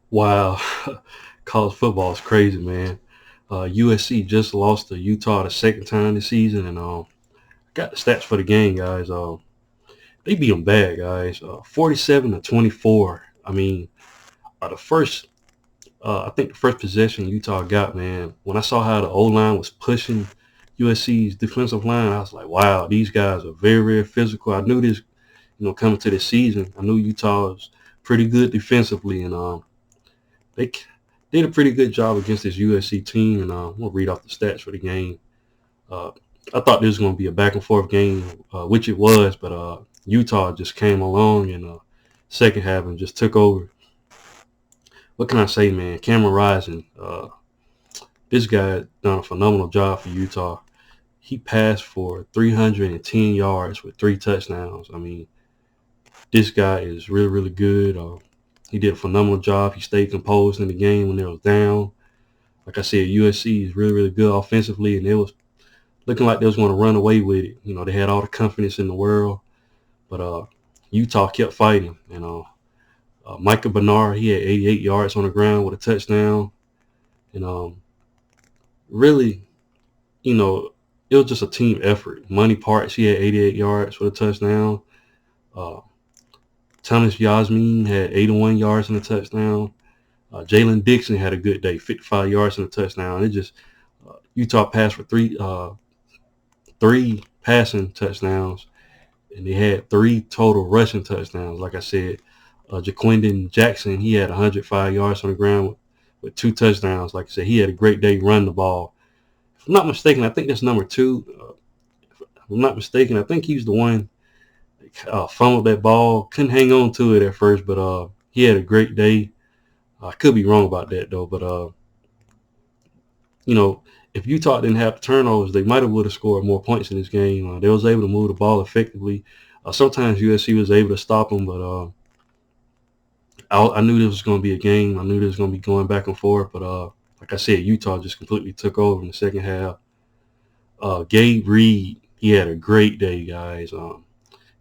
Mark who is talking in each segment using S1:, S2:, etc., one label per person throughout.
S1: Wow, college football is crazy, man. USC just lost to Utah the second time this season, and got the stats for the game, guys. They beat them bad, guys. 47-24. I mean, the first, I think the first possession Utah got, man. When I saw how the O line was pushing USC's defensive line, I was like, wow, these guys are very, very physical. I knew this, coming to this season. I knew Utah was pretty good defensively, and they did a pretty good job against this USC team, and I'm gonna read off the stats for the game. Uh, I thought this was gonna be a back and forth game, which it was, but Utah just came along in the second half and just took over. What can I say, man? Cameron Rising, this guy done a phenomenal job for Utah. He passed for 310 yards with 3 touchdowns. I mean, this guy is really, really good. He did a phenomenal job. He stayed composed in the game when they was down. Like I said, USC is really, really good offensively, and it was looking like they was going to run away with it. They had all the confidence in the world, but Utah kept fighting. Micah Bernard, he had 88 yards on the ground with a touchdown, and really, you know, it was just a team effort. Money Parks, he had 88 yards with a touchdown. Uh, Thomas Yasmin had 81 yards and a touchdown. Jalen Dixon had a good day, 55 yards and a touchdown. It just Utah passed for three passing touchdowns, and they had three total rushing touchdowns. Like I said, Jaquindon Jackson, he had 105 yards on the ground with 2 touchdowns. Like I said, he had a great day running the ball. If I'm not mistaken, I think that's number two. If I'm not mistaken, I think he's the one that fumbled that ball. Couldn't hang on to it at first, but he had a great day. I could be wrong about that, though, but you know, if Utah didn't have the turnovers, they might have would have scored more points in this game. They was able to move the ball effectively. Sometimes USC was able to stop them, but I knew this was going to be a game. I knew this was going to be going back and forth. But like I said, Utah just completely took over in the second half. Gabe Reed, he had a great day, guys.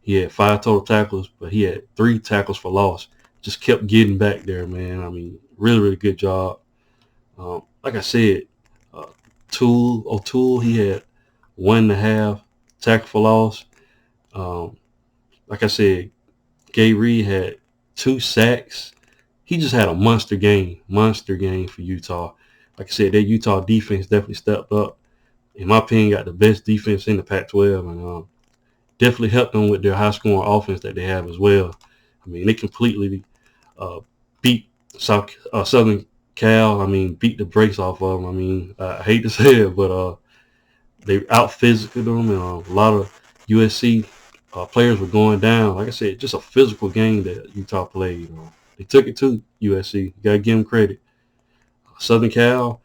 S1: He had 5 total tackles, but he had 3 tackles for loss. Just kept getting back there, man. I mean, really, really good job. Like I said, uh, O'Toole, he had 1.5 tackle for loss. Um, like I said, Gabe Reed had 2 sacks. He just had a monster game for Utah. Like I said, that Utah defense definitely stepped up. In my opinion, got the best defense in the Pac-12, and definitely helped them with their high-scoring offense that they have as well. I mean, they completely uh, beat Southern Cal. I mean, beat the brakes off of them. I mean, I hate to say it, but they out-physicaled them, and a lot of USC players were going down. Like I said, just a physical game that Utah played. They took it to USC. You got to give them credit. Southern Cal,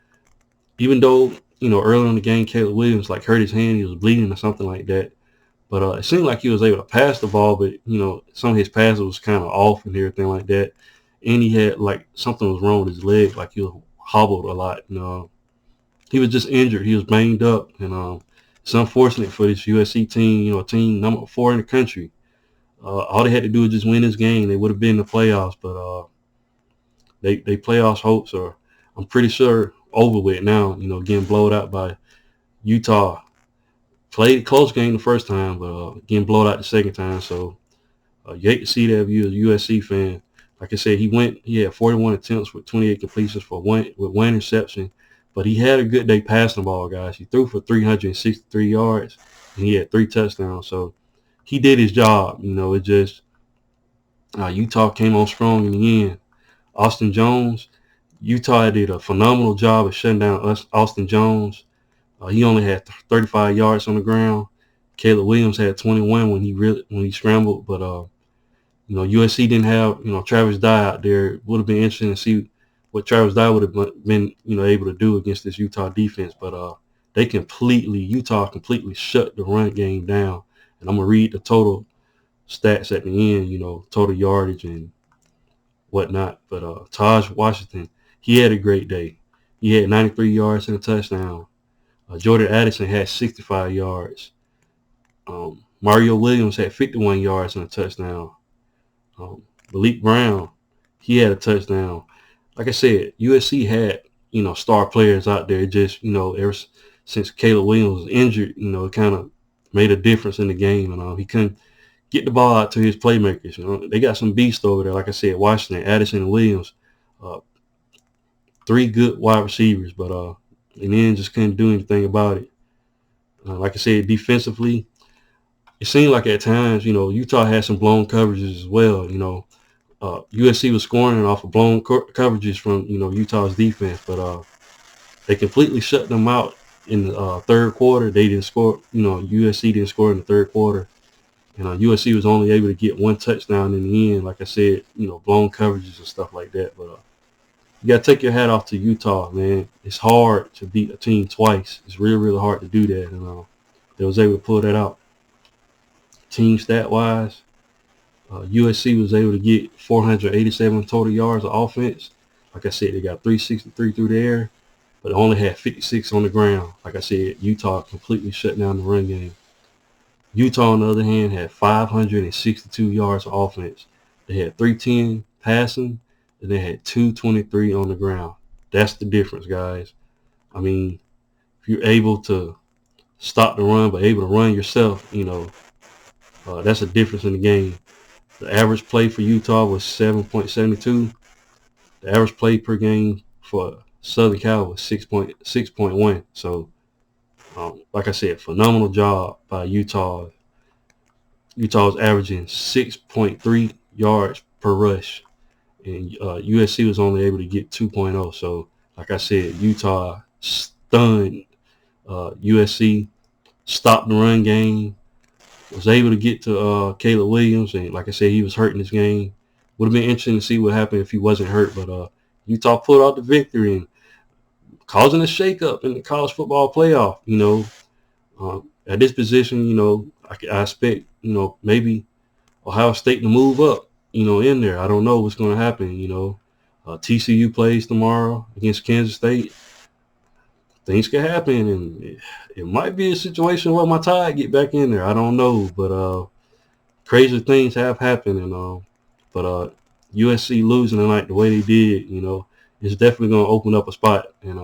S1: even though, early in the game, Caleb Williams hurt his hand, he was bleeding or something like that. But it seemed like he was able to pass the ball, but, some of his passes was kind of off and everything like that. And he had, something was wrong with his leg, like he was hobbled a lot. He was just injured. He was banged up. And it's unfortunate for this USC team, team number 4 in the country. All they had to do was just win this game. They would have been in the playoffs, but they playoffs hopes are, I'm pretty sure, over with now. Getting blown out by Utah. Played a close game the first time, but getting blown out the second time. So you hate to see that if you're a USC fan. Like I said, he had 41 attempts with 28 completions with one interception, but he had a good day passing the ball, guys. He threw for 363 yards, and he had 3 touchdowns. So he did his job. It just Utah came on strong in the end. Austin Jones, Utah did a phenomenal job of shutting down Austin Jones. He only had 35 yards on the ground. Caleb Williams had 21 when he scrambled, but USC didn't have Travis Dye out there. It would have been interesting to see what Travis Dye would have been able to do against this Utah defense, but Utah completely shut the run game down. And I'm gonna read the total stats at the end, total yardage and whatnot. But Taj Washington, he had a great day. He had 93 yards and a touchdown. Jordan Addison had 65 yards. Mario Williams had 51 yards and a touchdown. Malik Brown, he had a touchdown. like I said, USC had, star players out there. Just, ever since Caleb Williams was injured, it kind of made a difference in the game. And he couldn't get the ball out to his playmakers. They got some beasts over there. Like I said, Washington, Addison, and Williams, uh, three good wide receivers, but and then just couldn't do anything about it. Like I said, defensively, it seemed like at times, Utah had some blown coverages as well. USC was scoring off of blown coverages from, Utah's defense, but they completely shut them out in the third quarter. They didn't score, USC didn't score in the third quarter. And USC was only able to get one touchdown in the end. Like I said, blown coverages and stuff like that. But you got to take your hat off to Utah, man. It's hard to beat a team twice. It's really, really hard to do that. And they was able to pull that out. Team stat-wise, USC was able to get 487 total yards of offense. Like I said, they got 363 through the air, but only had 56 on the ground. Like I said, Utah completely shut down the run game. Utah, on the other hand, had 562 yards of offense. They had 310 passing, and they had 223 on the ground. That's the difference, guys. I mean, if you're able to stop the run, but able to run yourself, that's a difference in the game. The average play for Utah was 7.72. The average play per game for Southern Cal was 6.1. So, like I said, phenomenal job by Utah. Utah's averaging 6.3 yards per rush, and USC was only able to get 2.0. So, like I said, Utah stunned USC, stopped the run game, was able to get to Caleb Williams, and like I said, he was hurt in this game. Would have been interesting to see what happened if he wasn't hurt, but Utah pulled out the victory and causing a shakeup in the college football playoff. At this position, I expect, maybe Ohio State to move up, in there. I don't know what's going to happen. TCU plays tomorrow against Kansas State. Things can happen, and it might be a situation where my Tide get back in there. I don't know, but crazy things have happened, and but USC losing tonight the way they did, it's definitely going to open up a spot. And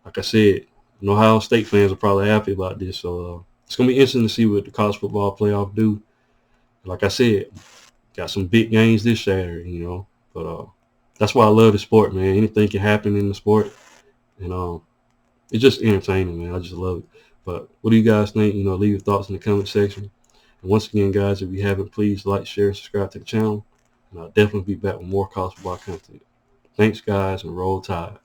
S1: like I said, Ohio State fans are probably happy about this, so it's going to be interesting to see what the college football playoff do. Like I said, got some big games this Saturday, but that's why I love the sport, man. Anything can happen in the sport, and it's just entertaining, man. I just love it. But what do you guys think? Leave your thoughts in the comment section. And once again, guys, if you haven't, please like, share, subscribe to the channel. And I'll definitely be back with more college football content. Thanks, guys, and roll Tide.